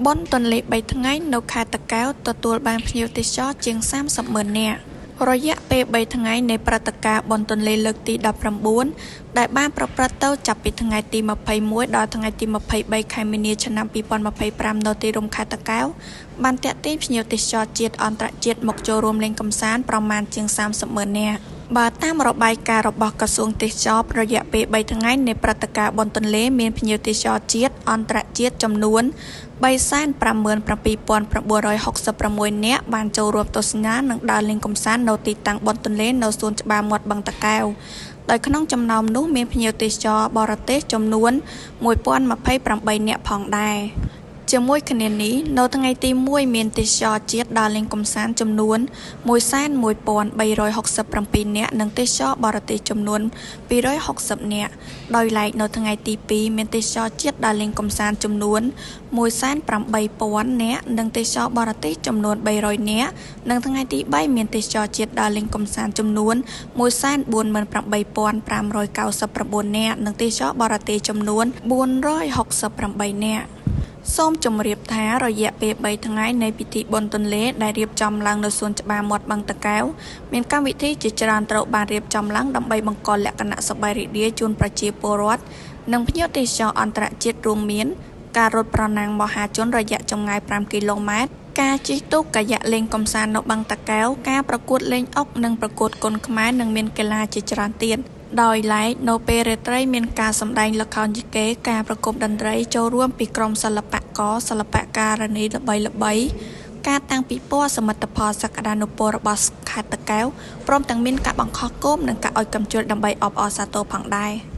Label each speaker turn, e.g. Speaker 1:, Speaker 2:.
Speaker 1: បនទន្លេ3ថ្ងៃនៅខេត្តតាកែវទទួលបានភ្ញៀវទេសចរជាង30,000 នាក់រយៈពេល3ថ្ងៃនៃព្រឹត្តិការណ៍បនទន្លេលើកទី19ដែលបានប្រព្រឹត្តទៅចាប់ពីថ្ងៃទី21ដល់ថ្ងៃទី23ខែមីនាឆ្នាំ2025នៅទីរួមខេត្តតាកែវបានទាក់ទាញភ្ញៀវទេសចរជាតិអន្តរជាតិមកចូលរួមលេងកម្សាន្តប្រមាណជាង30,000 នាក់បើតាមរបាយការណ៍របស់ក្រសួងទេសចររយៈពេល3ថ្ងៃនៃព្រឹត្តិការណ៍បនទន្លេមានភ្ញៀវទេសចរជាតិអន្តរជាតិចំនួន357,966 នាក់បានចូលរួមទស្សនានិងដើរលេងកម្សាន្តនៅទីតាំងបនទន្លេនៅសួនច្បារមាត់បឹងតាកែវដោយក្នុងចំណោមនោះមានភ្ញៀវទេសចរបរទេសចំនួន1028 នាក់ផងដែរជាមួយគ្នានេះនៅថ្ងៃទី1មានទេសចរជាតិដើរលេងកម្សាន្តចំនួន11367 នាក់និងទេសចរបរទេសចំនួន260នាក់ដោយឡែកនៅថ្ងៃទី2មានទេសចរជាតិដើរលេងកម្សាន្តចំនួន18000នាក់និងទេសចរបរទេសចំនួន300នាក់និងថ្ងៃទី3មានទេសចរជាតិដើរលេងកម្សាន្តចំនួន148,599នាក់និងទេសចរបរទេសចំនួន468នាក់សូមជម្រាបថារយៈពេល3ថ្ងៃនៃពិធីបុណ្យទន្លេដែលរៀបចំឡើងនៅសួនច្បារមាត់បឹងតាកែវមានកម្មវិធីជាច្រើនត្រូវបានរៀបចំឡើងដើម្បីបង្កលក្ខណៈសប្បាយរីករាយជូនប្រជាពលរដ្ឋនិងភ្ញៀវទេសចរអន្តរជាតិរួមមានការរត់ប្រណាំងមហាជនរយៈចម្ងាយ5គីឡូម៉ែត្រការជិះទូកកាយ៉ាក់លេងកម្សាន្តនៅបឹងតាកែវការប្រកួតលេងអុកនិងប្រកួតគុនខ្មែរនិងមានកីឡាជាច្រើនទៀតដោយឡែកនៅពេលរាត្រីមានការសម្ដែងល្ខោនយីកេការប្រគំតន្ត្រីចូលរួមពីក្រុមសិល្បករសិល្បករនីល្បីៗការតាំងពិព័រណ៍សមិទ្ធផលសក្តានុពលរបស់ខេត្តតាកែវព្រមទាំងមានការបង្ខំគោមនិងការអុជកាំជ្រួចដើម្បីអបអរសាទរផងដែរ